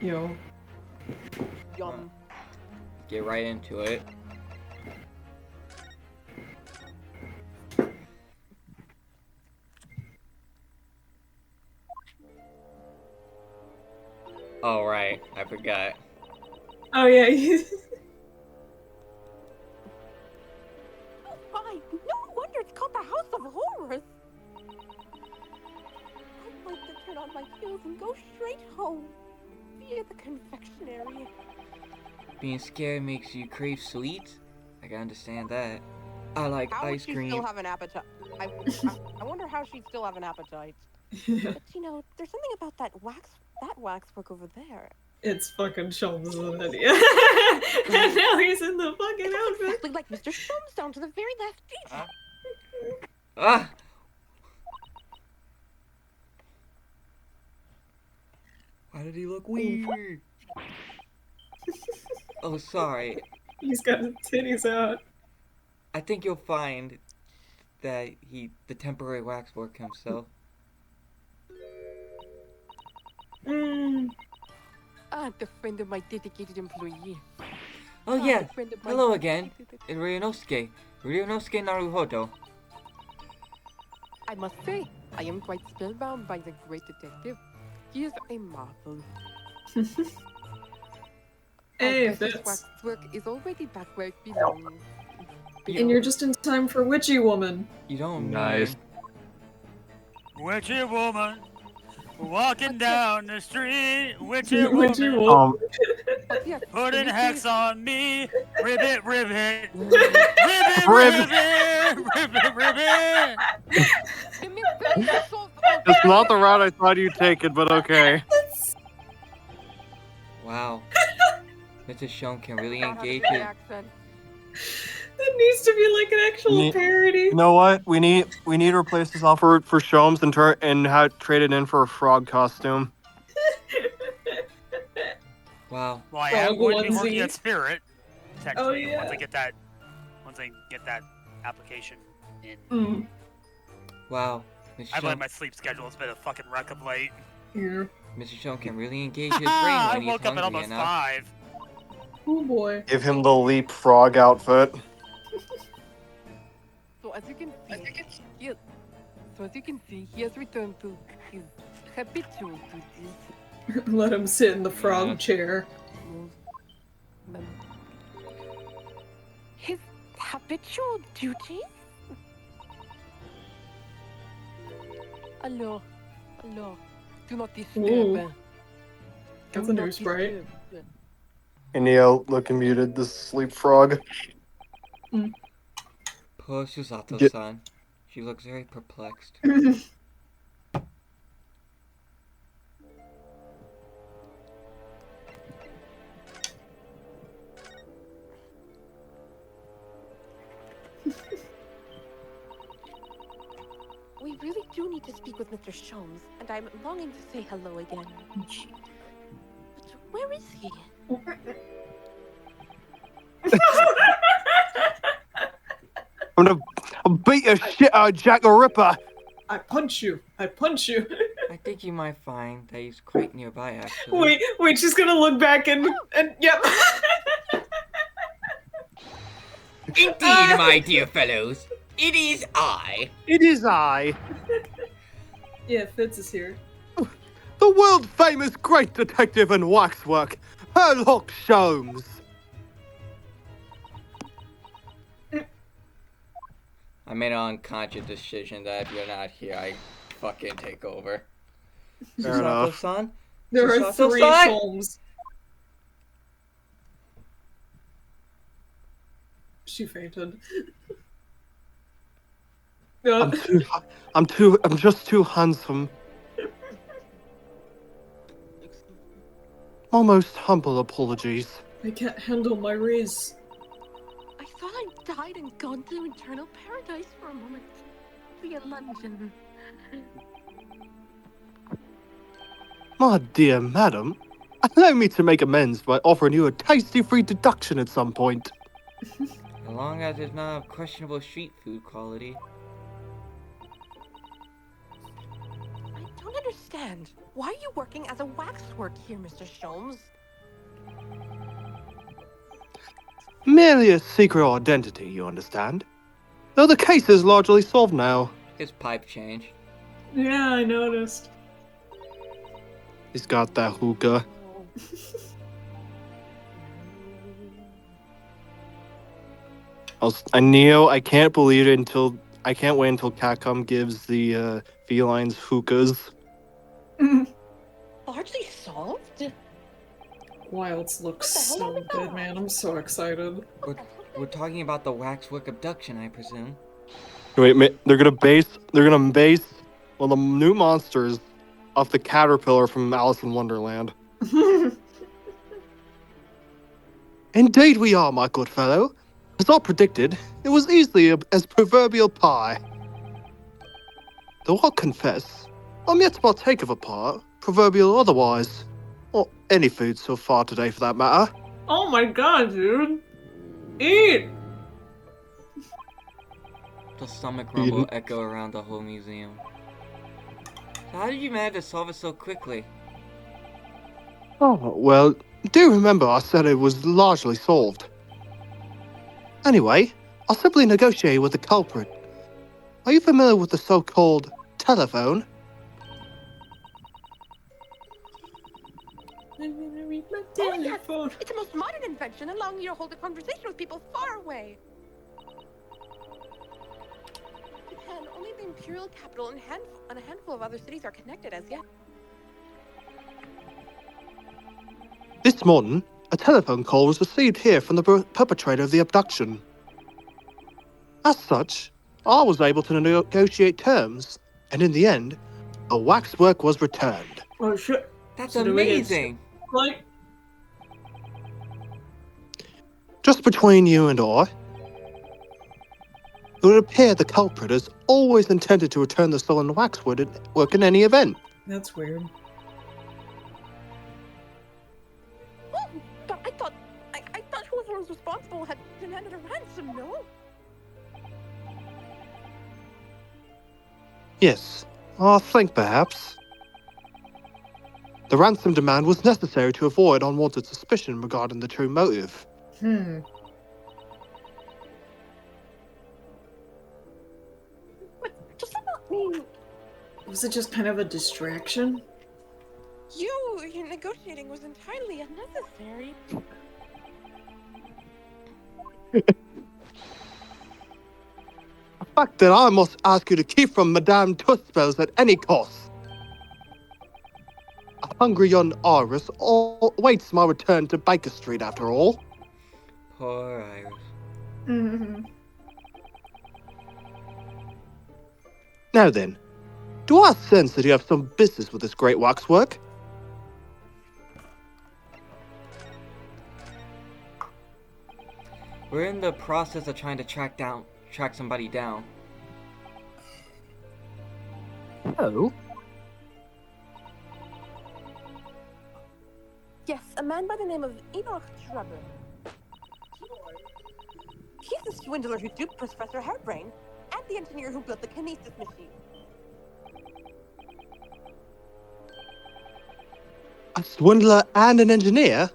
Yo. Yum. Get right into it. Oh, right. I forgot. Oh yeah. Oh, fine. No wonder it's called the House of Horrors. I'd like to turn on my heels and go straight home via the confectionery. Being scared makes you crave sweets? I can understand that. I like How would ice she cream. still have an appetite? I wonder how she'd still have an appetite. Yeah. But you know, there's something about that waxwork over there. It's fucking Sholmes, isn't it? Yeah. And now he's in the fucking It's outfit. exactly like Mr. Sholmes down to the very last detail. Ah! Why did he look weird? Oh, sorry. He's got his titties out. I think you'll find that the temporary waxwork himself. The friend of my dedicated employee. Oh yeah. The friend of my Hello again. dedicated- Ryunosuke. Ryunosuke Naruhodo. I must say, I am quite spellbound by the great detective. He is a marvel. Hey, Our precious Fitz. waxwork is already back where it belongs. And you're just in time for Witchy Woman. You don't Nice. mean... Witchy woman, walking down the street. Witchy Witchy woman, Woman. But yes, putting in this hex case- on me. Ribbit, ribbit. Ribbit. Ribbit, Ribbit. ribbit, ribbit, ribbit. The mystery solved. It's not the route I thought you'd take it, but okay. Wow. Mr. Shone can really Not having engage an his... accent. That needs to be like an actual Ne- parody. You know what? We need to replace this offer for Shomes and trade it in for a frog costume. Wow. Well, I am Frog going to be working onesie. at Spirit. Technically, Oh, yeah. once I get that application in. Mm. Wow. Mr. I blame Shone, my sleep schedule. It's been a fucking wreck of late. Yeah. Mr. Shone can really engage his brain I when he's woke up at hungry almost enough. 5. Oh boy. Give him the leap frog outfit. So as you can see, he has returned to his habitual duties. Let him sit in the frog Yeah. chair. His habitual duties? Hello. Do not disturb. Ooh. That's Do a new not sprite. disturb. Neo looking muted. This sleep frog. Poor Susato-san. She looks very perplexed. We really do need to speak with Mr. Sholmes, and I'm longing to say hello again. But where is he? I'll beat your shit out of Jack the Ripper. I punch you. I punch you. I think you might find that he's quite nearby, actually. Wait, she's gonna look back and yep. Indeed, my dear fellows. It is I. It is I, Yeah, Fitz is here. the world famous great detective and waxwork, Sherlock Sholmes. I made an unconscious decision that if you're not here, I fucking take over. Fair enough. Susato-san? There are Susato-san? 3 Sholmes. She fainted. I'm just too handsome. My most humble apologies. I can't handle my rays. I thought I died and gone to eternal paradise for a moment. Via London. My dear madam, allow me to make amends by offering you a tasty free deduction at some point. As long as it's not of questionable street food quality. I don't understand. Why are you working as a waxwork here, Mr. Sholmes? Merely a secret identity, you understand? Though the case is largely solved now. His pipe change. Yeah, I noticed. He's got that hookah. I can't believe it until I can't wait until Capcom gives the felines hookahs. Largely solved? Wilds looks What the hell so is good, that? man. I'm so excited. We're talking about the waxwork abduction, I presume. Wait, they're gonna base well the new monsters off the caterpillar from Alice in Wonderland. Indeed we are, my good fellow. As I predicted, it was easily as proverbial pie. Though I'll confess, I'm yet to partake of a pie, proverbial or otherwise. Or any food so far today for that matter. Oh my god, dude. Eat! The stomach rumble echo around the whole museum. So how did you manage to solve it so quickly? Oh, well, do remember I said it was largely solved. Anyway, I'll simply negotiate with the culprit. Are you familiar with the so-called telephone? Oh, yes! It's the most modern invention, allowing you to hold a conversation with people far away. Japan, only the imperial capital and a handful of other cities are connected as yet. This morning, a telephone call was received here from the perpetrator of the abduction. As such, I was able to negotiate terms, and in the end, a waxwork was returned. Oh shit. That's So do we get amazing! like, Just between you and I, it would appear the culprit has always intended to return the stolen waxwork in any event. that's weird. Oh, but I thought whoever was responsible had demanded a ransom, no? Yes, I think perhaps. The ransom demand was necessary to avoid unwanted suspicion regarding the true motive. Hmm. Does that not mean Was it just kind of a distraction? your negotiating was entirely unnecessary? A fact that I must ask you to keep from Madame Tussbells at any cost. A hungry young Iris awaits my return to Baker Street after all. Poor Iris. Mm-hmm. Now then, do I sense that you have some business with this great waxwork? We're in the process of trying to track somebody down. Oh? Yes, a man by the name of Enoch Trevor. He's the swindler who duped Professor Hairbrain and the engineer who built the kinesis machine. A swindler and an engineer?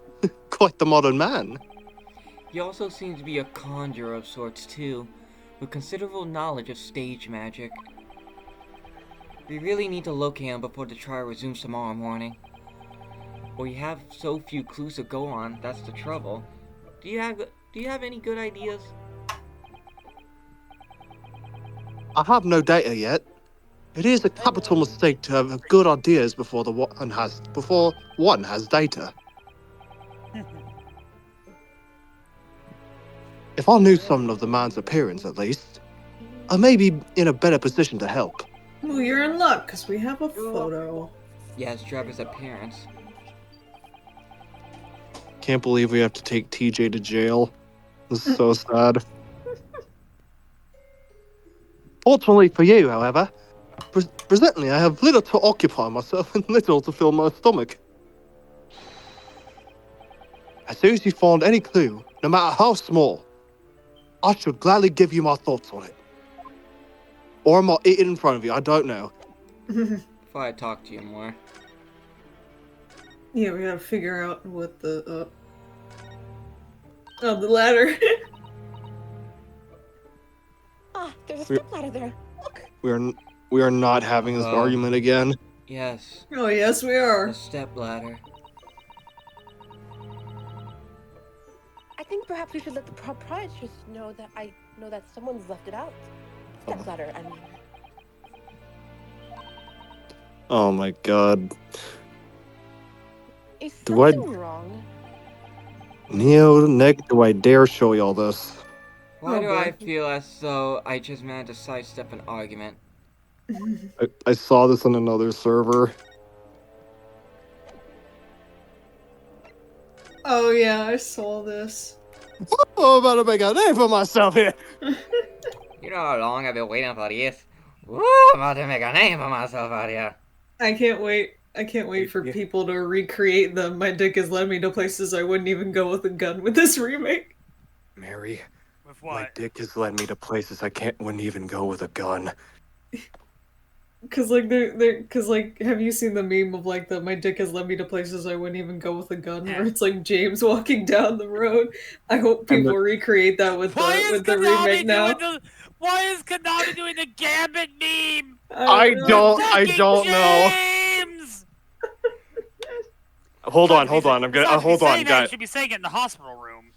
Quite the modern man. He also seems to be a conjurer of sorts too, with considerable knowledge of stage magic. We really need to locate him before the trial resumes tomorrow morning. We have so few clues to go on, that's the trouble. Do you have any good ideas? I have no data yet. It is a capital mistake to have good ideas before one has data. If I knew something of the man's appearance, at least, I may be in a better position to help. Well, you're in luck, because we have a photo. Yes, Trevor's appearance. Can't believe we have to take TJ to jail. This is so sad. Fortunately for you, however, presently I have little to occupy myself and little to fill my stomach. As soon as you find any clue, no matter how small, I should gladly give you my thoughts on it. Or I might eat it in front of you, I don't know. Before I talk to you more. Yeah, we gotta figure out what the oh, the ladder. Ah, there's a We- stepladder there. Look. We are not having this argument again. Yes, Oh yes, we the are. stepladder. I think perhaps we should let the proprietress know that someone's left it out. Stepladder, I mean. Oh my god. Is Do I- something wrong? Neo, Nick, do I dare show y'all this? Why Oh, do boy. I feel as though I just managed to sidestep an argument? I saw this on another server. Oh yeah, I saw this. Oh, I'm about to make a name for myself here. You know how long I've been waiting for this? Woo, I'm about to make a name for myself out here. I can't wait. I can't wait for Yeah. people to recreate the "My dick has led me to places I wouldn't even go with a gun" with this remake. Mary, With my what? dick has led me to places I wouldn't even go with a gun. Cause like, have you seen the meme of like the "My dick has led me to places I wouldn't even go with a gun," where Yeah. it's like James walking down the road? I hope And people recreate that with the remake now. Why is Konami doing the Gambit meme? I don't Fucking know. James! Hold on. Besides, I'm gonna if he's hold on, saying that, guys. You should be saying it in the hospital room.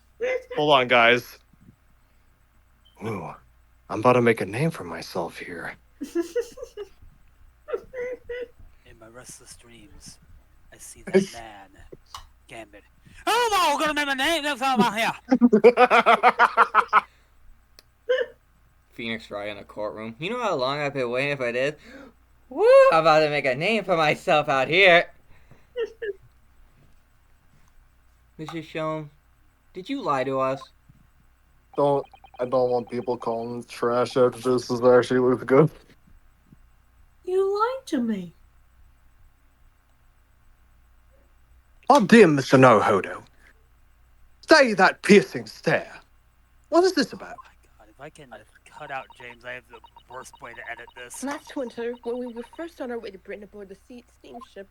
Hold on, guys. Ooh, I'm about to make a name for myself here. In my restless dreams, I see that man, Gambit. Oh no, we're gonna make my name. That's all about here. Phoenix Wright in a courtroom. You know how long I've been waiting for this? Woo, I'm about to make a name for myself out here. Mrs. Shone, did you lie to us? I don't want people calling trash after this is actually looks good. You lied to me. Oh dear, Mr. No-Hodo. Stay that piercing stare. What is this about? Oh my god, if I can cut out James, I have the worst way to edit this. Last winter, when we were first on our way to Britain aboard the steamship,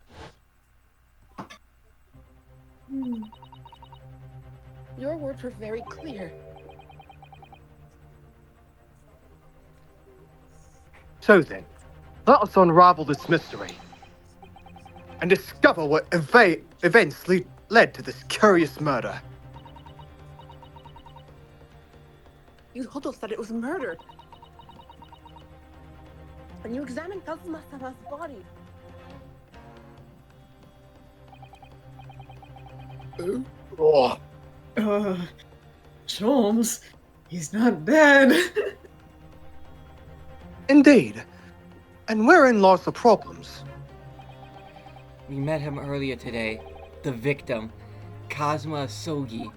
your words were very clear. So then, let us unravel this mystery and discover what events led to this curious murder. You told us that it was murder. And you examined Kazuma-sama's body. Oh, Sholmes, he's not dead. indeed. And wherein lies the problems? We met him earlier today. The victim, Kazuma Sogi.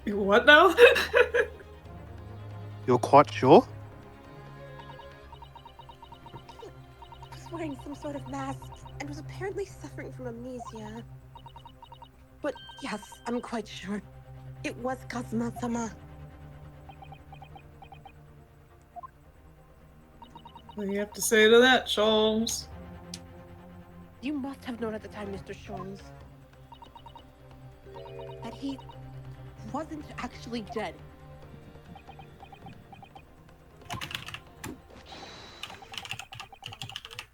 What now? You're quite sure? He was wearing some sort of mask and was apparently suffering from amnesia. But yes, I'm quite sure. It was Kazuma-sama. What do you have to say to that, Sholmes? You must have known at the time, Mr. Shorns, that he wasn't actually dead.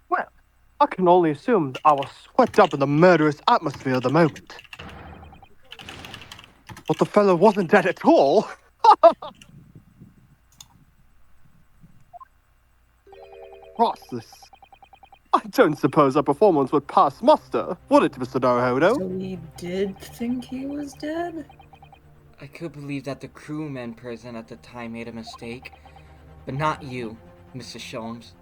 Well, I can only assume that I was swept up in the murderous atmosphere of the moment. But the fellow wasn't dead at all. Priceless. I don't suppose our performance would pass muster, would it, Mr. No-Hodo? So he did think he was dead? I could believe that the crewmen present at the time made a mistake, but not you, Mrs. Sholmes.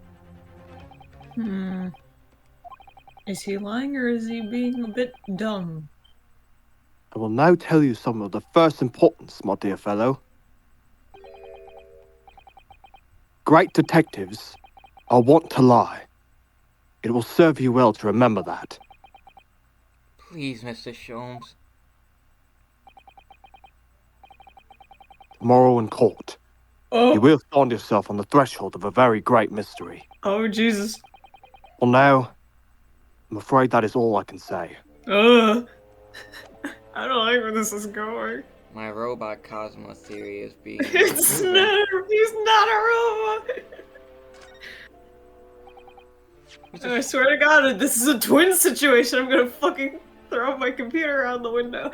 Is he lying or is he being a bit dumb? I will now tell you some of the first importance, my dear fellow. Great detectives are wont to lie. It will serve you well to remember that. Please, Mr. Sholmes. Tomorrow in court, Oh, you will find yourself on the threshold of a very great mystery. oh Jesus. Well, now, I'm afraid that is all I can say. Ugh. I don't like where this is going. My robot Cosmo theory is being It's proven. not. He's not a robot. Mr. I swear to God, this is a twin situation. I'm gonna fucking throw my computer out the window.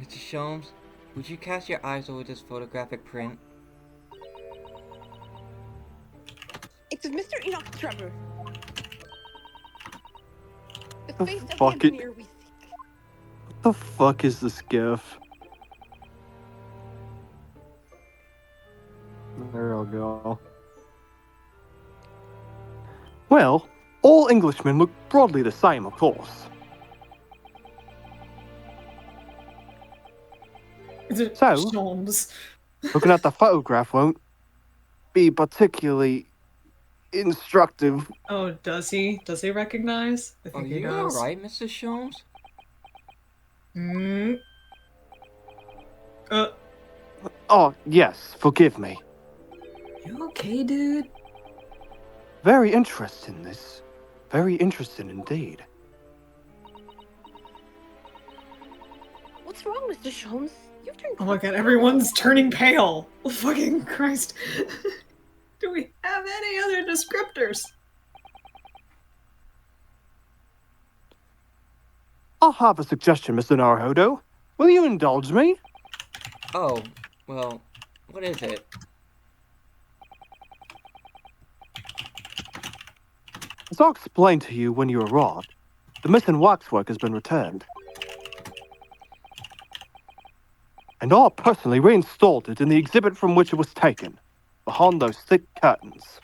Mr. Sholmes, would you cast your eyes over this photographic print? It's of Mr. Enoch Trevor. The The face of the fuck it- engineer we seek. What the fuck is this gif? There we go. Well, all Englishmen look broadly the same, of course. So? Sholmes. Looking at the photograph won't be particularly instructive. Oh, does he? Does he recognize? I Are think he you does. alright, Mr. Sholmes? Hmm. Oh, yes, forgive me. You okay, dude? Very interesting, this. Very interesting indeed. What's wrong, Mr. Sholmes? You've turned. Oh my God, everyone's turning pale. Fucking Christ. Do we have any other descriptors? I'll have a suggestion, Mr. Naruhodo. Will you indulge me? Oh, well, what is it? As I explained to you when you arrived, the missing waxwork has been returned. And I personally reinstalled it in the exhibit from which it was taken, behind those thick curtains.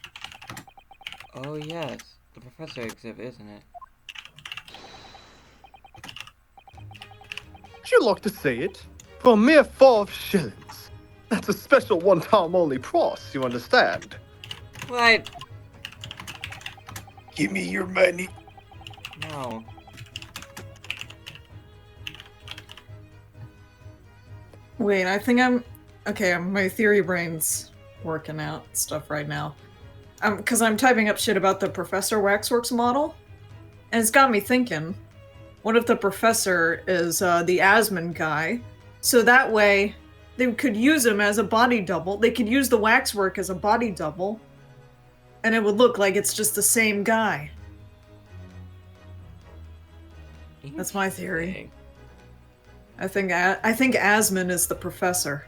Oh yes, the professor exhibit, isn't it? Would you like to see it? For a mere 5 shillings. That's a special one-time only price, you understand? What? Give me your money. No. Wait, I think I'm... Okay, my theory brain's working out stuff right now. Because I'm typing up shit about the Professor Waxworks model, and it's got me thinking, what if the professor is the Asmon guy? So that way, they could use him as a body double. They could use the waxwork as a body double, and it would look like it's just the same guy. That's my theory. I think Asmon is the professor.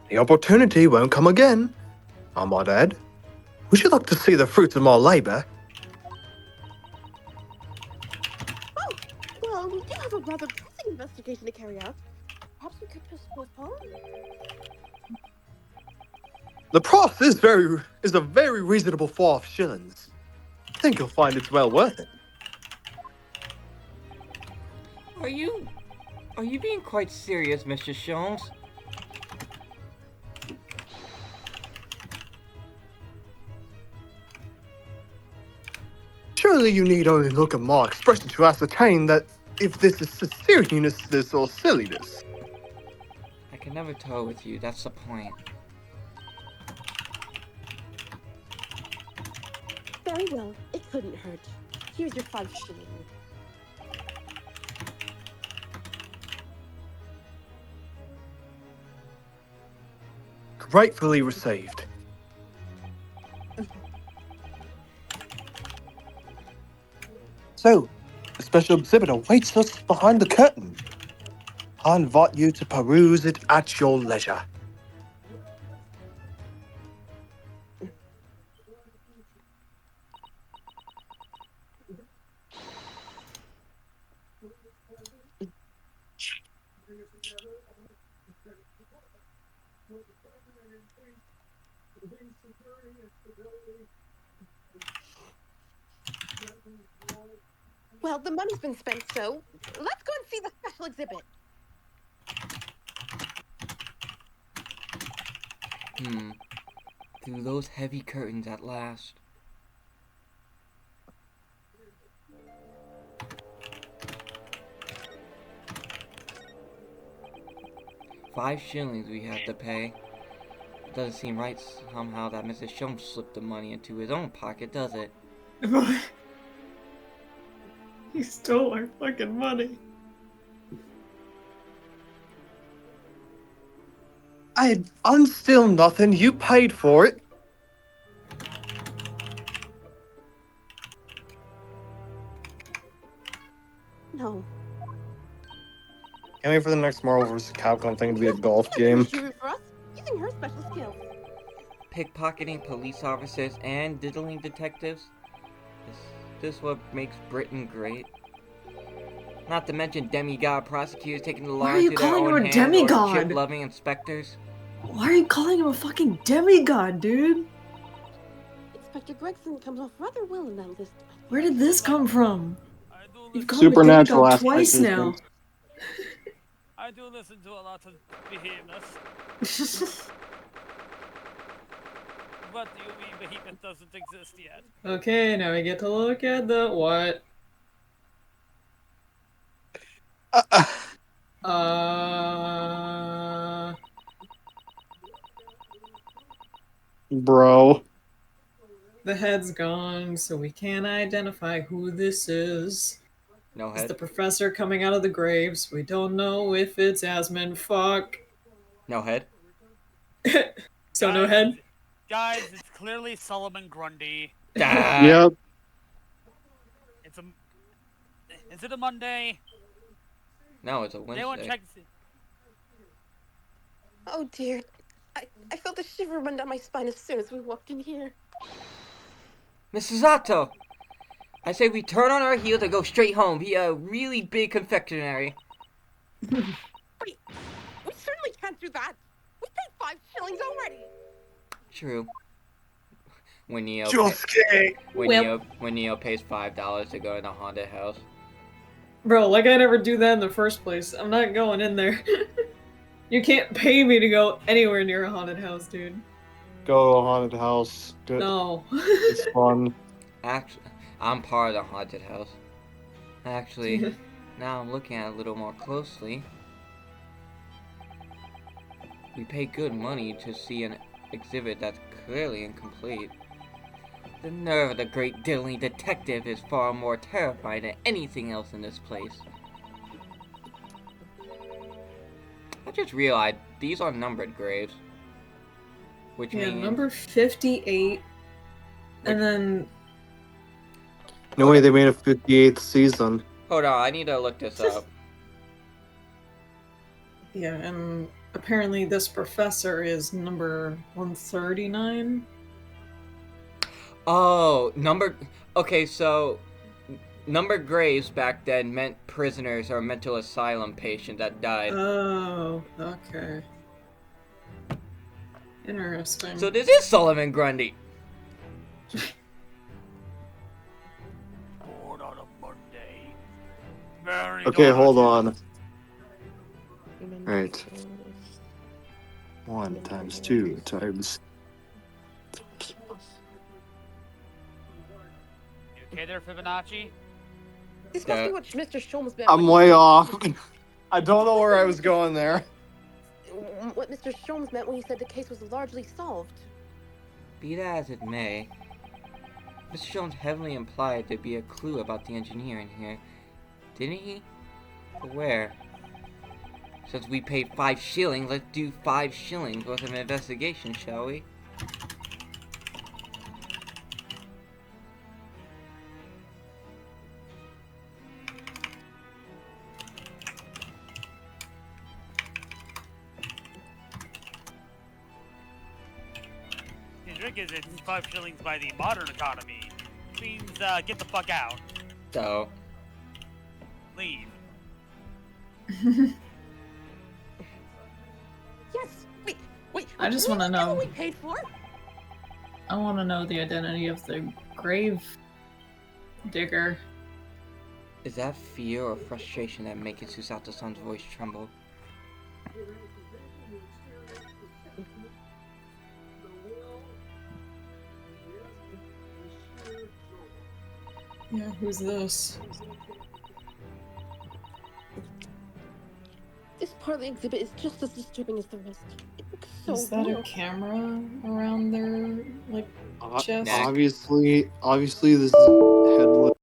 The opportunity won't come again, I might add. Would you like to see the fruits of my labour? Oh, well, we do have a rather pressing investigation to carry out. Perhaps we could postpone? The price is a very reasonable 5 shillings. I think you'll find it's well worth it. Are you being quite serious, Mr. Sholmes? Surely you need only look at my expression to ascertain that if this is seriousness or silliness. I can never tell with you, that's the point. Very well, it couldn't hurt. Here's your 5 shillings. Gratefully received. So, a special exhibit awaits us behind the curtain. I invite you to peruse it at your leisure. Well, the money's been spent, so let's go and see the special exhibit. Through those heavy curtains at last. $5 shillings we have to pay. It doesn't seem right somehow that Mr. Shum slipped the money into his own pocket, does it? He stole our fucking money. I unstill nothing. You paid for it. No. Can't wait for the next Marvel vs. Capcom thing to be a golf She knows game. she root for us, using her special skills. Pickpocketing police officers and diddling detectives? Is this what makes Britain great? Not to mention demigod prosecutors taking the law Why are you into their calling own him a hands, or demigod? chip-loving inspectors. Why are you calling him a fucking demigod, dude? Inspector Gregson comes off rather well in that list. Where did this come from? I do You've listen, called him a Supernatural demigod aspect twice of now. things. I do listen to a lot of behemoths. What do you mean behemoth doesn't exist yet? Okay, now we get to look at the what? Bro. The head's gone, so we can't identify who this is. No It's head. the professor coming out of the graves. We don't know if it's Asmund. Fuck. No head. So no head? Guys, it's clearly Solomon Grundy. Yep. It's a. Is it a Monday? No, it's a Anyone Wednesday. check? Oh dear. I felt a shiver run down my spine as soon as we walked in here. Mrs. Otto! I say we turn on our heels and go straight home via a really big confectionery. Wait, we certainly can't do that. We paid 5 shillings already. True. When Neo, Just kidding. when Neo pays $5 to go in a haunted house. Bro, like I never do that in the first place. I'm not going in there. You can't pay me to go anywhere near a haunted house, dude. Go to a haunted house. Good. No. It's fun. Actually, I'm part of the haunted house. Actually, now I'm looking at it a little more closely. We pay good money to see an exhibit that's clearly incomplete. The nerve of the great diddling detective is far more terrifying than anything else in this place. I just realized these are numbered graves. Which Yeah, means... number 58. And then... No way they made a 58th season. Hold on, I need to look this up. Yeah, and apparently this professor is number 139. Oh, okay, so numbered graves back then meant prisoners or mental asylum patients that died. Oh, okay. Interesting. So this is Solomon Grundy. Bored on a Monday. Very Okay, hold daunting. on. Right. 1 times 2 times. You okay there, Fibonacci? This Yeah. must be what Mr. Sholmes meant. I'm way off. I don't know where I was going there. What Mr. Sholmes meant when he said the case was largely solved. Be that as it may, Mr. Jones heavily implied there'd be a clue about the engineer in here, didn't he? But where? Since we paid 5 shillings, let's do 5 shillings worth of an investigation, shall we? The trick is it's 5 shillings by the modern economy. Means, get the fuck out. So, Leave. Yes. Wait. I just want wanna to know. what we paid for. I want to know the identity of the grave digger. is that fear or frustration that makes Susato-san's voice tremble? Yeah, who's this? This part of the exhibit is just as disturbing as the rest. It so Is that a blue. camera around their like chest? Neck. Obviously, this is headless.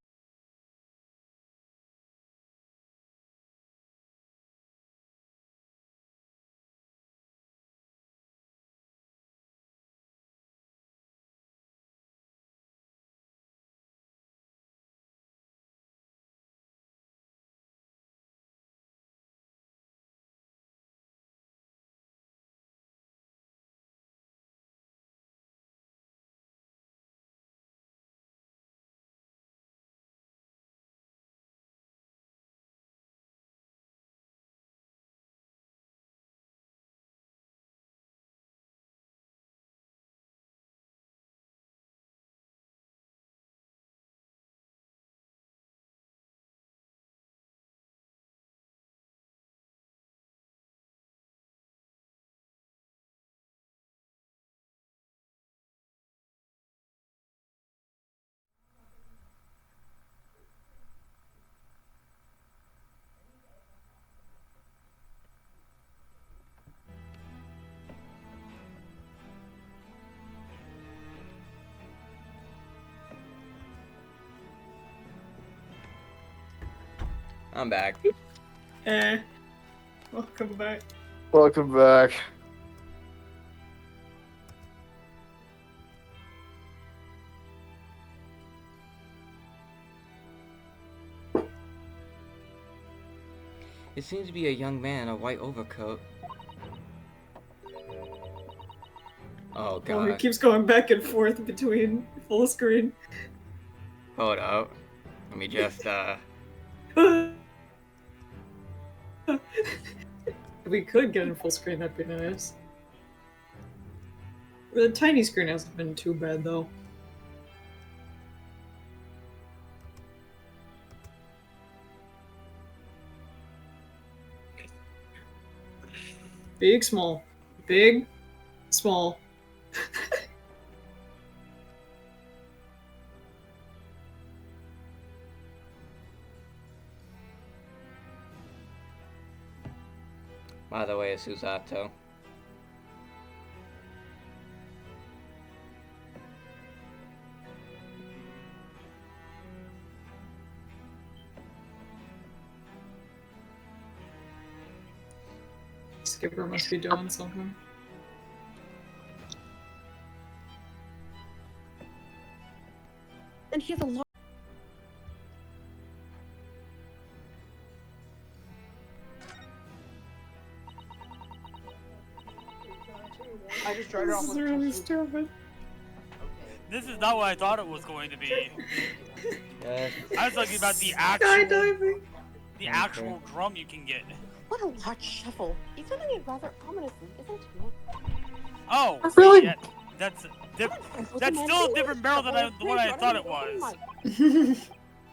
I'm back. Welcome back. Welcome back. It seems to be a young man in a white overcoat. Oh Oh, he god. keeps going back and forth between full screen. Hold up. Let me just, We could get in full screen, that'd be nice. The tiny screen hasn't been too bad though. Big, small. Big, small. by the way, Susato. Skipper must be doing something. And he has a lot. I just tried it off This is with really soup. stupid. This is not what I thought it was going to be. Yes. I was talking about the actual, Skydiving. actual drum you can get. What a large shovel. He's finding it rather ominously, isn't he? Oh, Really? yeah, that's that's still a different barrel than what I thought it was.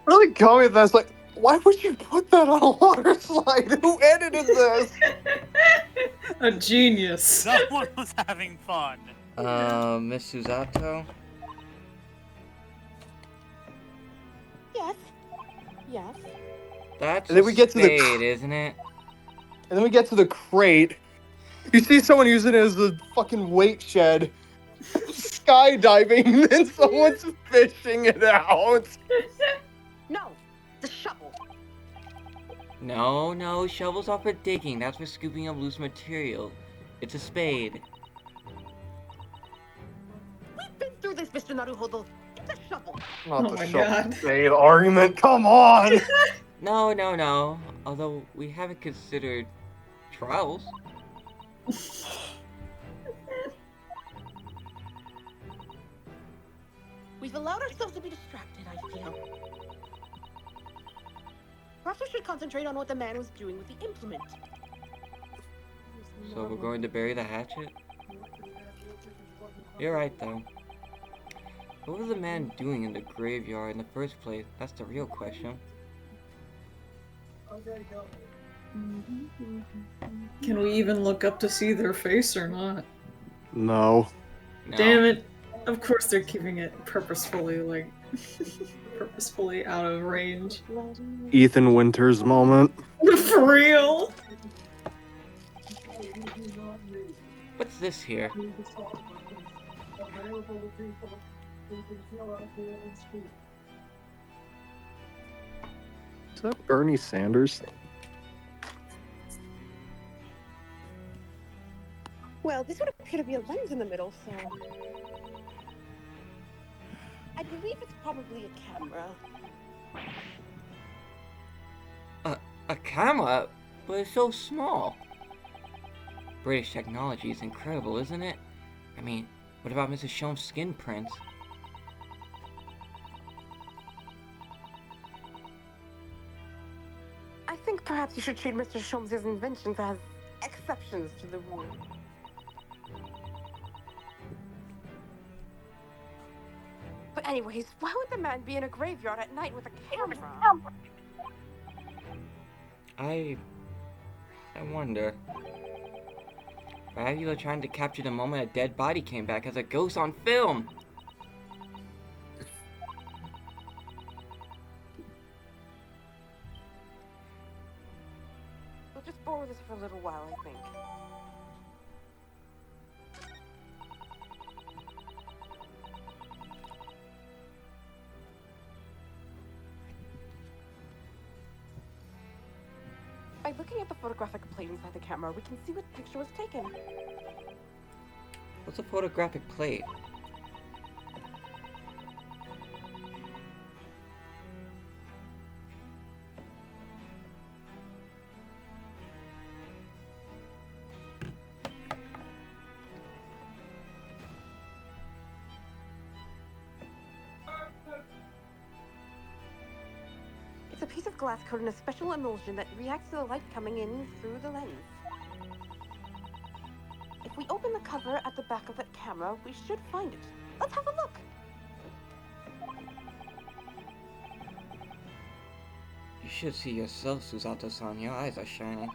Really got me. That's like, why would you put that on a water slide? Who edited this? A genius. Someone was having fun. Miss Susato? Yes. Yes. That's And then a we get to the spade, isn't it? And then we get to the crate. You see someone using it as a fucking weight shed. Skydiving, and then someone's fishing it out. No, the shovel. No, shovels are for digging. That's for scooping up loose material. It's a spade. We've been through this, Mr. Naruhodo. It's a shovel. Not Oh the my shovel God. spade argument, come on! No. Although we haven't considered trowels. We've allowed ourselves to be distracted, I feel. Perhaps we should concentrate on what the man was doing with the implement. So we're going to bury the hatchet? You're right, though. What was the man doing in the graveyard in the first place? That's the real question. Can we even look up to see their face or not? No. No. Damn it. Of course they're keeping it purposefully, like, purposefully out of range. Ethan Winters moment. For real? What's this here? Is that Bernie Sanders? Well, this would appear to be a lens in the middle, so... I believe it's probably a camera. A camera? But it's so small. British technology is incredible, isn't it? I mean, what about Mrs. Sholmes' skin prints? I think perhaps you should treat Mr. Sholmes' inventions as exceptions to the rule. But anyways, why would the man be in a graveyard at night with a camera? I wonder. Perhaps you were trying to capture the moment a dead body came back as a ghost on film. We'll just borrow this for a little while, I think. By looking at the photographic plate inside the camera, we can see what picture was taken. What's a photographic plate? It's a piece of glass coated in a special emulsion that reacts to the light coming in through the lens. If we open the cover at the back of that camera, we should find it. Let's have a look. You should see yourself, Susato-san. Your eyes are shining.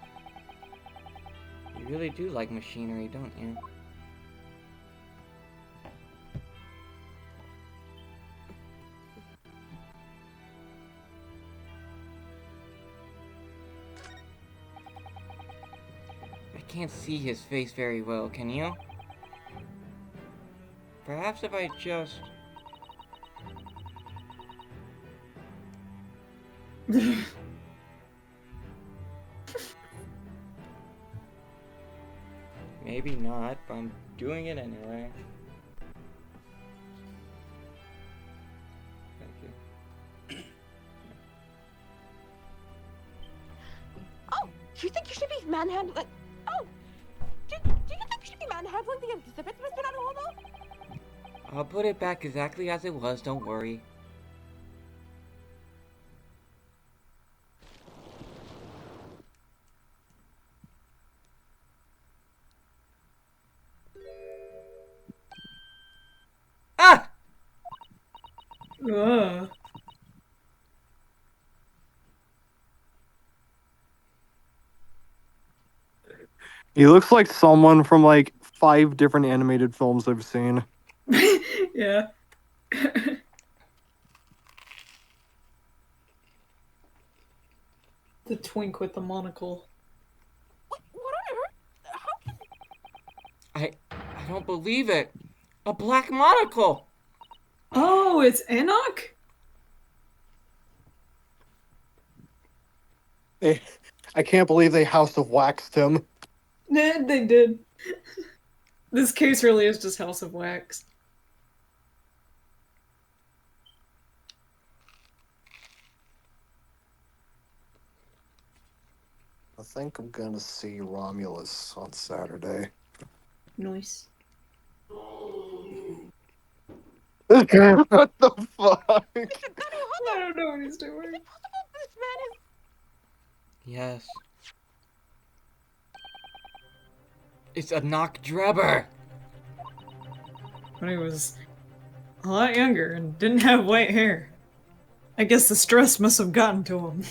You really do like machinery, don't you? I can't see his face very well, can you? Perhaps if I just... Maybe not, but I'm doing it anyway. Thank you. Oh, do you think you should be manhandling? Oh, do you think you should be manhandling the exhibits, Mr. Naruhodo? I'll put it back exactly as it was, don't worry. Ah! Ugh. He looks like someone from like 5 different animated films I've seen. Yeah. The twink with the monocle. What on earth? How can... I don't believe it! A black monocle! Oh, it's Enoch? I can't believe they House of Waxed him. Nah, they did. This case really is just House of Wax. I think I'm gonna see Romulus on Saturday. Nice. What the fuck? I don't know what he's doing. This man is... Yes. It's a knock Drebber! When he was a lot younger and didn't have white hair. I guess the stress must have gotten to him.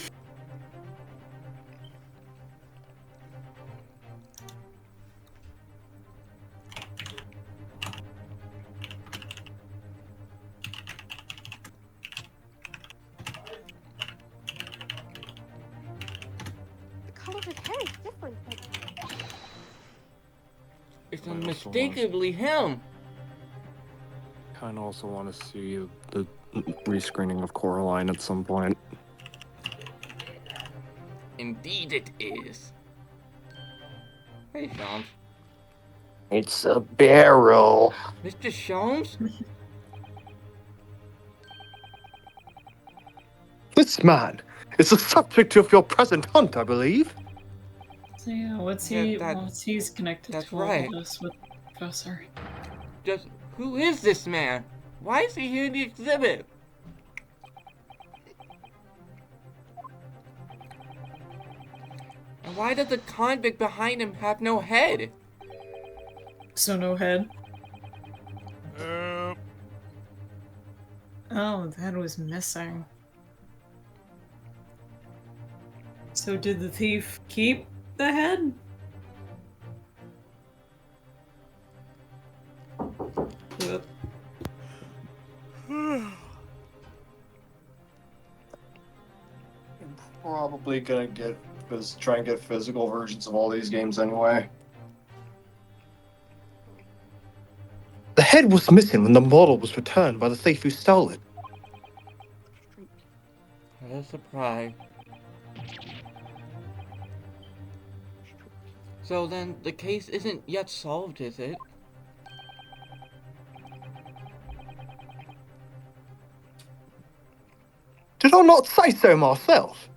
The color of his hair is different, but... It's I also wanna- unmistakably him. Kind of also want to see the rescreening of Coraline at some point. Indeed it is. Hey, Sholmes. It's a barrel. Mr. Sholmes? This man is the subject of your present hunt, I believe. So yeah, what's Yeah, he's connected that's to all right. of this with Professor? Just who is this man? Why is he here in the exhibit? And why does the convict behind him have no head? So no head. Uh, Oh, the head was missing. So did the thief keep the head? Whoop. Probably gonna try and get physical versions of all these games anyway. The head was missing when the model was returned by the thief who stole it. What a surprise. So then, the case isn't yet solved, is it? Did I not say so myself?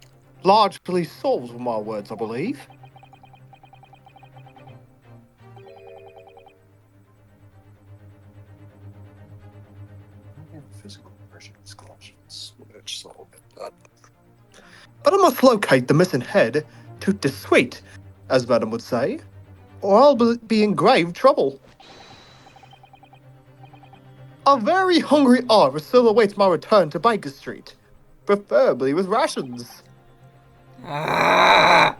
Largely solved with my words, I believe. Physical versions, Switch, solve it. But I must locate the missing head to dissuade, as Madam would say, or I'll be in grave trouble. A very hungry Ira still awaits my return to Baker Street, preferably with rations. Ah!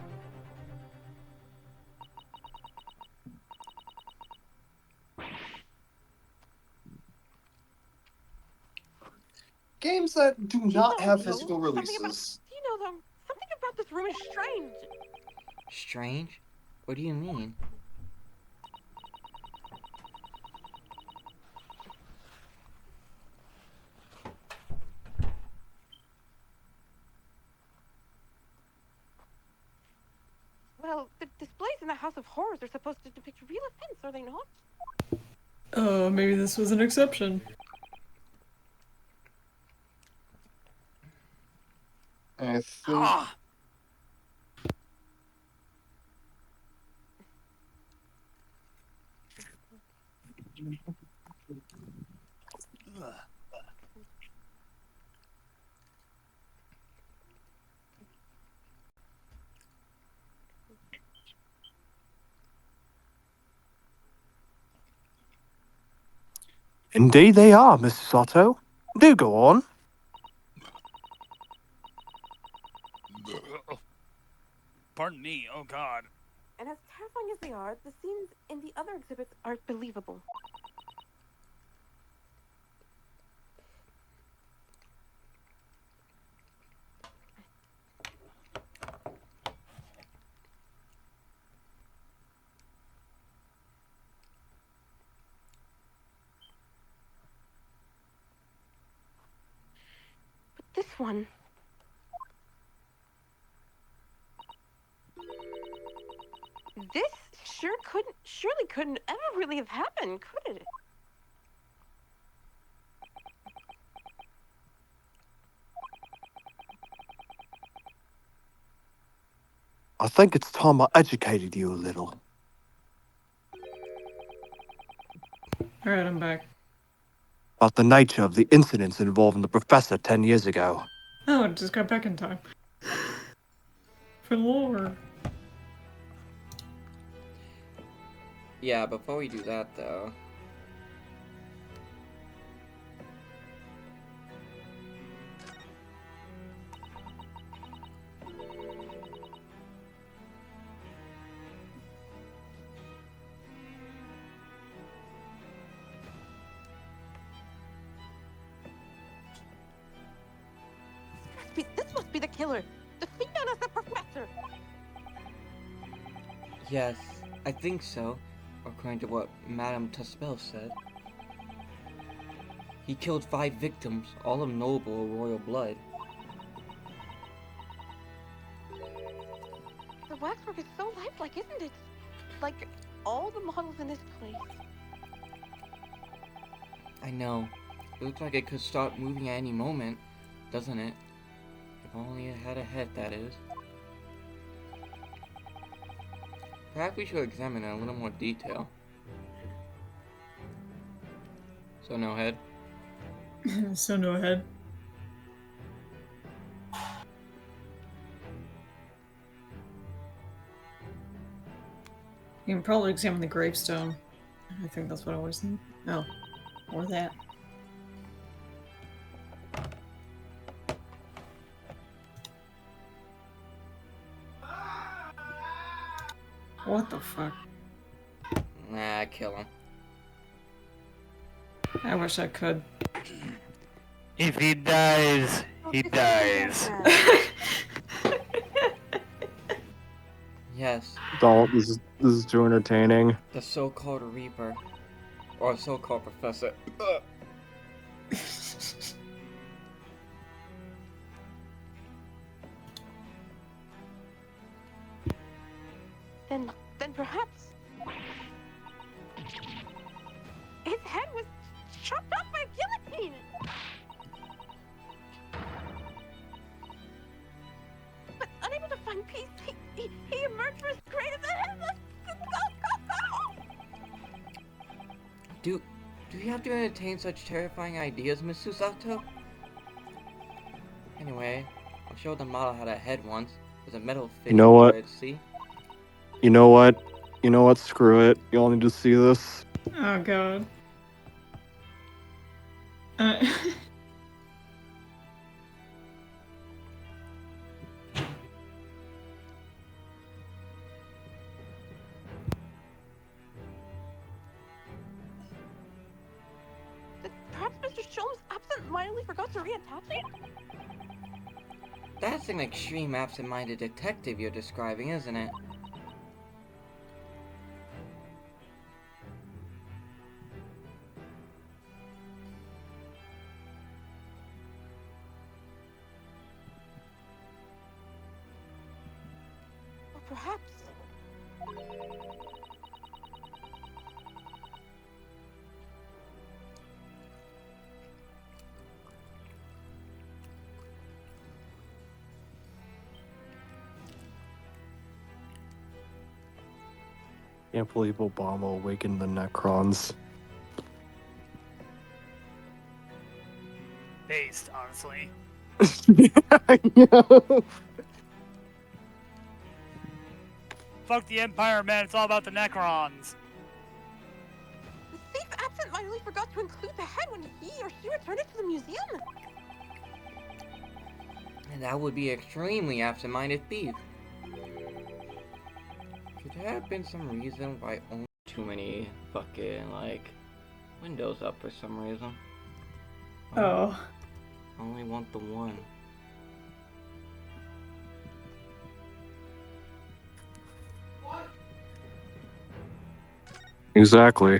Games that do not have physical releases. Do you know them? Something about this room is strange. Strange? What do you mean? Well, the displays in the House of Horrors are supposed to depict real events, are they not? Maybe this was an exception. I think ah, ugh. Indeed they are, Mrs. Otto. Do go on. Pardon me. Oh God. And as terrifying as they are, the scenes in the other exhibits are believable. But this one... This surely couldn't ever really have happened, could it? I think it's time I educated you a little. Alright, I'm back. About the nature of the incidents involving the professor 10 years ago. Oh, it just got back in time. For lore. Yeah, before we do that, though... This must be the killer. The thing known as the professor. Yes, I think so. Or according to what Madame Tuspel said. He killed 5 victims, all of noble or royal blood. The waxwork is so lifelike, isn't it? Like all the models in this place. I know. It looks like it could start moving at any moment, doesn't it? If only it had a head, that is. Perhaps we should examine it in a little more detail. So no head? So no head. You can probably examine the gravestone. I think that's what I always need. Oh. Or that. What the fuck? Nah, kill him. I wish I could. If he dies, he dies. Yes, Don't. This is too entertaining. the so-called Reaper. Or so-called Professor. Then perhaps his head was chopped off by a guillotine. But unable to find peace, he emerged from his grave as a headless. Do you have to entertain such terrifying ideas, Miss Susato? Anyway, I'm sure the model had a head once. There's a metal fish You know what? over it, see? You know what? You know what? Screw it. You all need to see this. Oh god. Perhaps Mr. Sholmes absent-mindedly forgot to reattach it? That's an extreme absent-minded detective you're describing, isn't it? Or perhaps... Can't believe Obama awakened the Necrons. Based, honestly. Fuck the Empire, man. It's all about the Necrons. The thief absent-mindedly forgot to include the head when he or she returned it to the museum. And that would be extremely absent-minded thief. Could there have been some reason why only too many fucking, like, windows up for some reason? Oh. I only want the one. Exactly.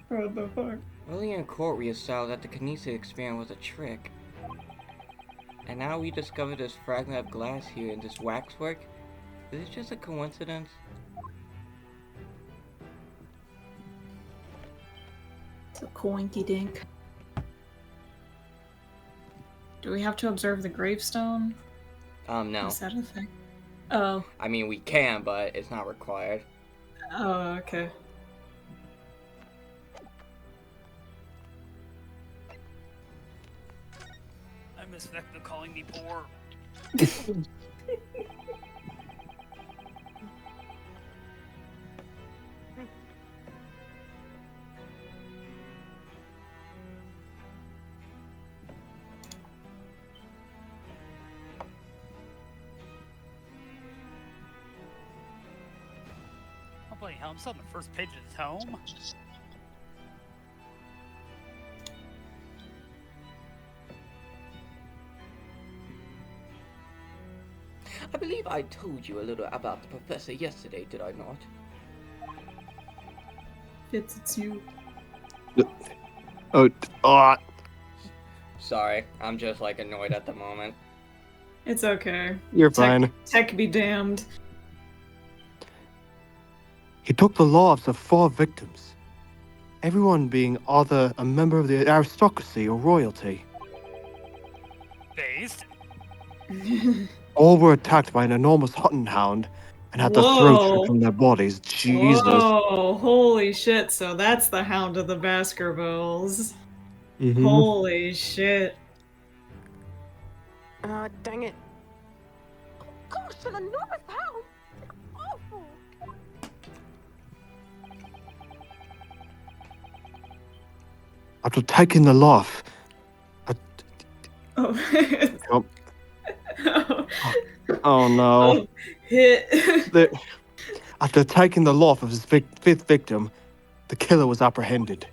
What the fuck? Earlier in court, we established that the kinesis experiment was a trick. And now we discovered this fragment of glass here in this waxwork. Is this just a coincidence? It's a coinky dink. Do we have to observe the gravestone? No. Is that a thing? Oh. I mean, we can, but it's not required. Oh, okay. I miss Vecna calling me poor. Oh, bloody hell, I'm still on the first page of the tome. I believe I told you a little about the professor yesterday, did I not? It's you. Oh, Sorry, I'm just like annoyed at the moment. It's okay. you're fine. Tech be damned. He took the lives of 4 victims, everyone being either a member of the aristocracy or royalty. Based. All were attacked by an enormous hunting hound and had their throats ripped Whoa. from their bodies. Jesus. Whoa, holy shit. So that's the Hound of the Baskervilles. Mm-hmm. Holy shit. Dang it. Gosh, an enormous hound! It's awful! After taking the life, Oh. oh, Oh. oh no. Hit. After taking the life of his 5th victim, the killer was apprehended.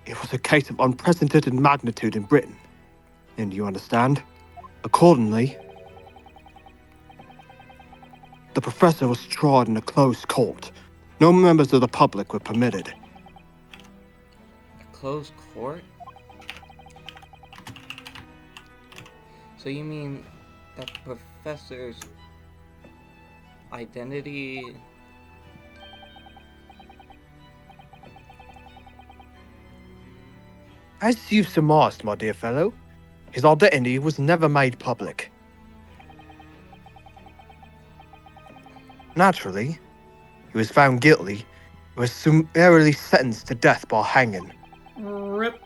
It was a case of unprecedented magnitude in Britain, and you understand? Accordingly, the professor was tried in a closed court. No members of the public were permitted. A closed court? So you mean that the professor's identity... As you've surmised, my dear fellow, his identity was never made public. Naturally, he was found guilty and was summarily sentenced to death by hanging. Rip.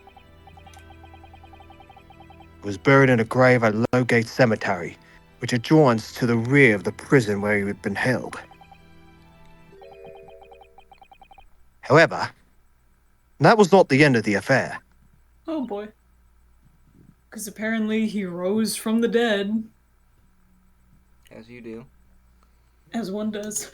He was buried in a grave at Lowgate Cemetery, which adjoins to the rear of the prison where he had been held. However, that was not the end of the affair. Oh boy. Because apparently he rose from the dead, As you do. as one does.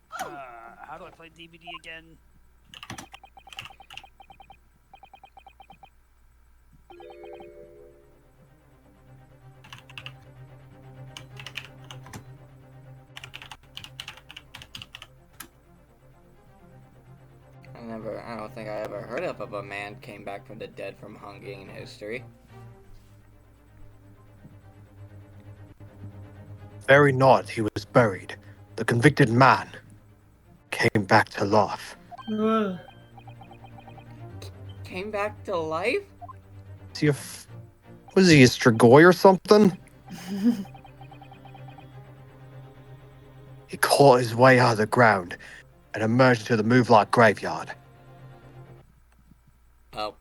How do I play DVD again? I don't think I ever heard of a man came back from the dead from hanging in history. Very night he was buried, the convicted man came back to life. Ugh. Came back to life? Was he a Strigoi or something? He caught his way out of the ground and emerged into the Moonlight Graveyard. Oh.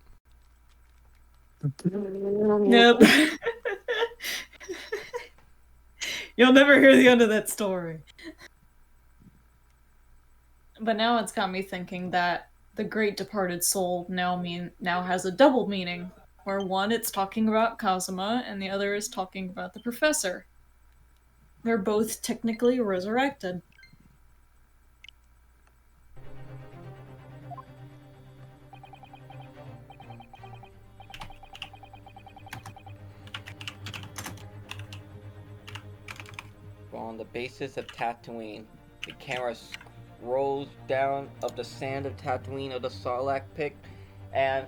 Yep. You'll never hear the end of that story. But now it's got me thinking that the great departed soul now has a double meaning, where one it's talking about Kazuma and the other is talking about the professor. They're both technically resurrected. On the basis of Tatooine, the camera scrolls down of the sand of Tatooine of the Sarlacc pit, and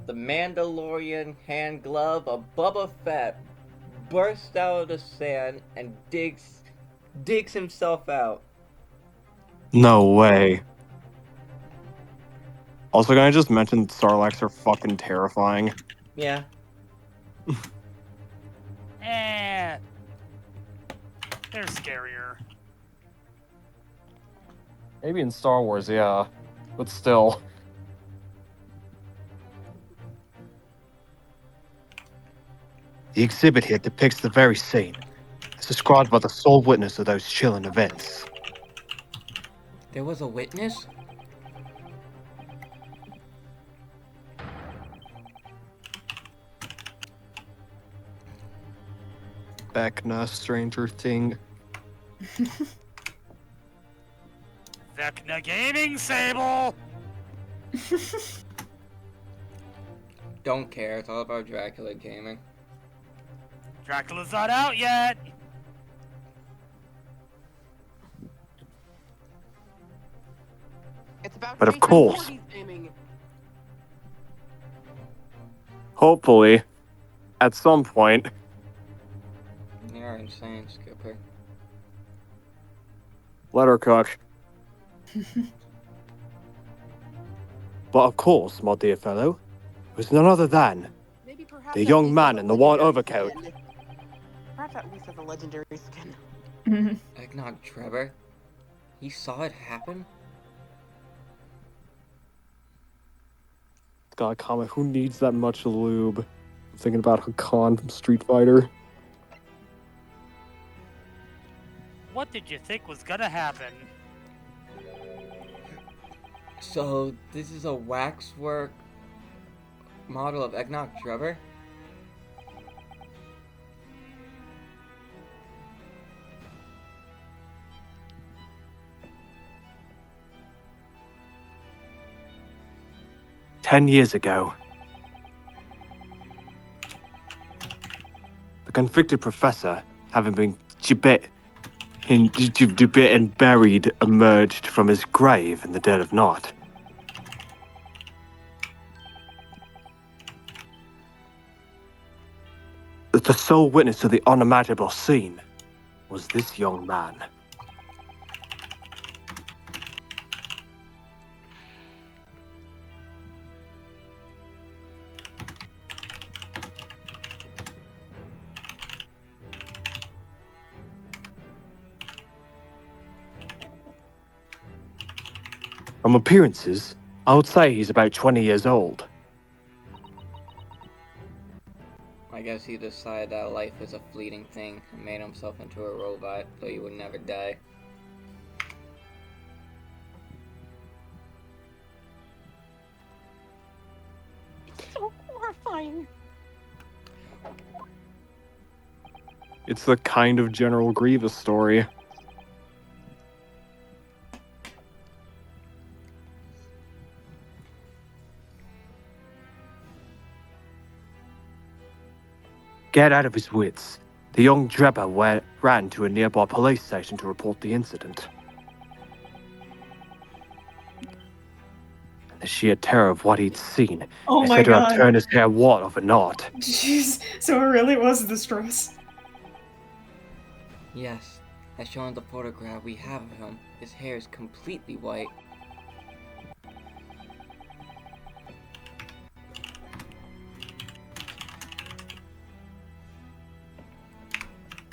the Mandalorian hand glove of Boba Fett bursts out of the sand and digs himself out. No way. Also, can I just mention Sarlaccs are fucking terrifying? Yeah. They're scarier. Maybe in Star Wars, yeah. But still. The exhibit here depicts the very scene, as described by the sole witness of those chilling events. There was a witness? Vecna, Stranger Thing. Vecna Gaming, Sable! Don't care, it's all about Dracula gaming. Dracula's not out yet! It's about But of Jason course. Voorhees gaming. Hopefully, at some point. You're insane, Skipper. Let her cook. But of course, my dear fellow, it was none other than Maybe perhaps the at young least man as a in the white legendary overcoat. skin. Perhaps at least as a legendary skin. Eggnog Trevor? He saw it happen? God, comment, who needs that much lube? I'm thinking about Hakan from Street Fighter. What did you think was gonna happen? So, this is a waxwork model of Eggnog Trevor? "10 years ago, the convicted professor, having been gibbet and buried, emerged from his grave in the dead of night. The sole witness to the unimaginable scene was this young man. From appearances, I would say he's about 20 years old. I guess he decided that life is a fleeting thing and made himself into a robot so he would never die. It's so horrifying. It's the kind of General Grievous story. Scared out of his wits, the young Drebber ran to a nearby police station to report the incident. And the sheer terror of what he'd seen Oh is my said to have god. turned his hair white overnight. Jeez, so it really was the stress. Yes, as shown in the photograph we have of him, his hair is completely white.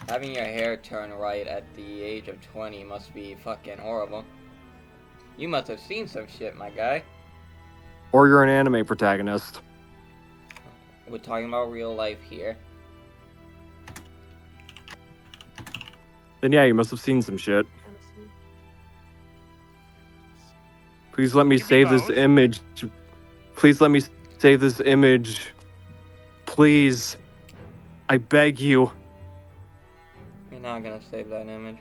Having your hair turn white at the age of 20 must be fucking horrible. You must have seen some shit, my guy. Or you're an anime protagonist. We're talking about real life here. Then yeah, you must have seen some shit. Please let me Give me save this both. image. Please let me save this image. Please. I beg you. You're not gonna save that image.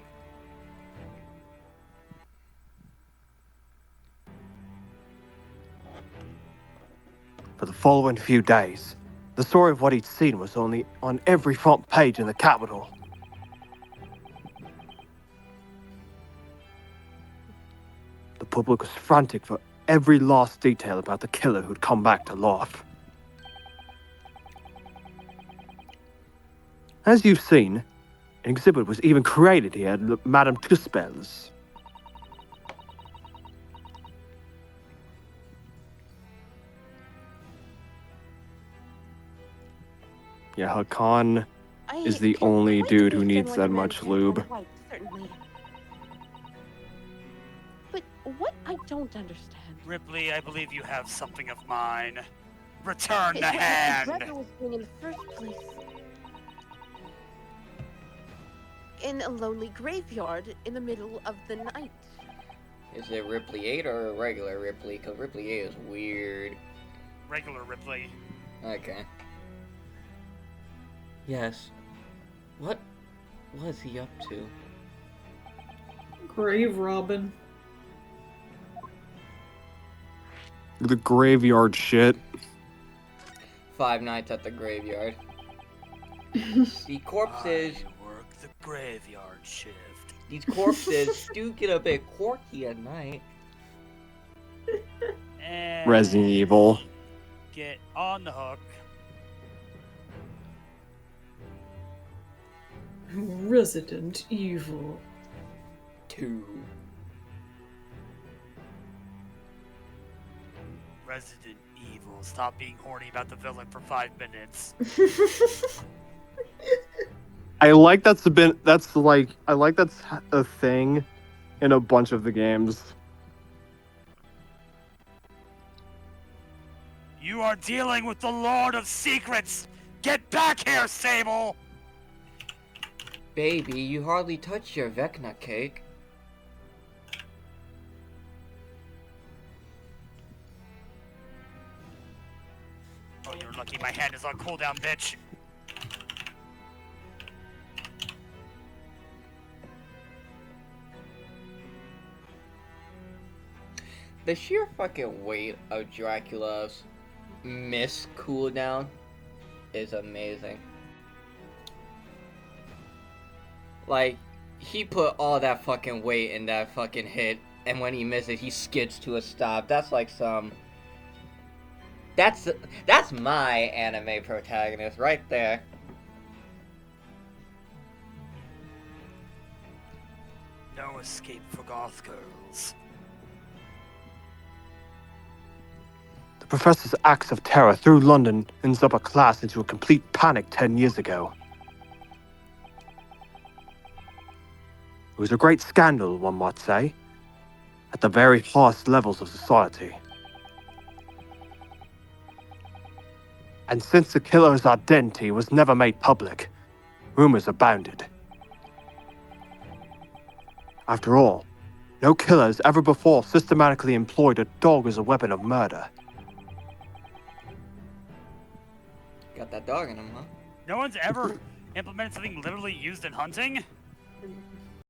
For the following few days, the story of what he'd seen was on every front page in the capital. The public was frantic for every last detail about the killer who'd come back to life. As you've seen, an exhibit was even created here at Madame Tuspel's. Yeah, Hakan is the can only quite dude who understand needs why that the man much turned lube. white, certainly. But what I don't understand. Ripley, I believe you have something of mine. Return is the what Mr. hand! Drebber was doing in the first place. In a lonely graveyard in the middle of the night. Is it Ripley 8 or regular Ripley? Because Ripley 8 is weird. Regular Ripley. Okay. Yes. What What is he up to? Grave Robin. The graveyard shit. 5 nights at the graveyard. The corpses. I work the graveyard shift. These corpses do get a bit quirky at night. And Resident Evil. get on the hook. Resident Evil. 2. Resident Evil. Stop being horny about the villain for 5 minutes. I like that's a thing in a bunch of the games. You are dealing with the Lord of Secrets! Get back here, Sable! Baby, you hardly touched your Vecna cake. Oh, you're lucky my hand is on cooldown, bitch. The sheer fucking weight of Dracula's miss cooldown is amazing. Like, he put all that fucking weight in that fucking hit, and when he misses, he skids to a stop. That's like some... That's my anime protagonist right there. No escape for goth girls. The Professor's acts of terror threw London and his upper class into a complete panic 10 years ago. It was a great scandal, one might say, at the very highest levels of society. And since the killer's identity was never made public, rumors abounded. After all, no killer has ever before systematically employed a dog as a weapon of murder. Got that dog in him, huh? No one's ever implemented something literally used in hunting?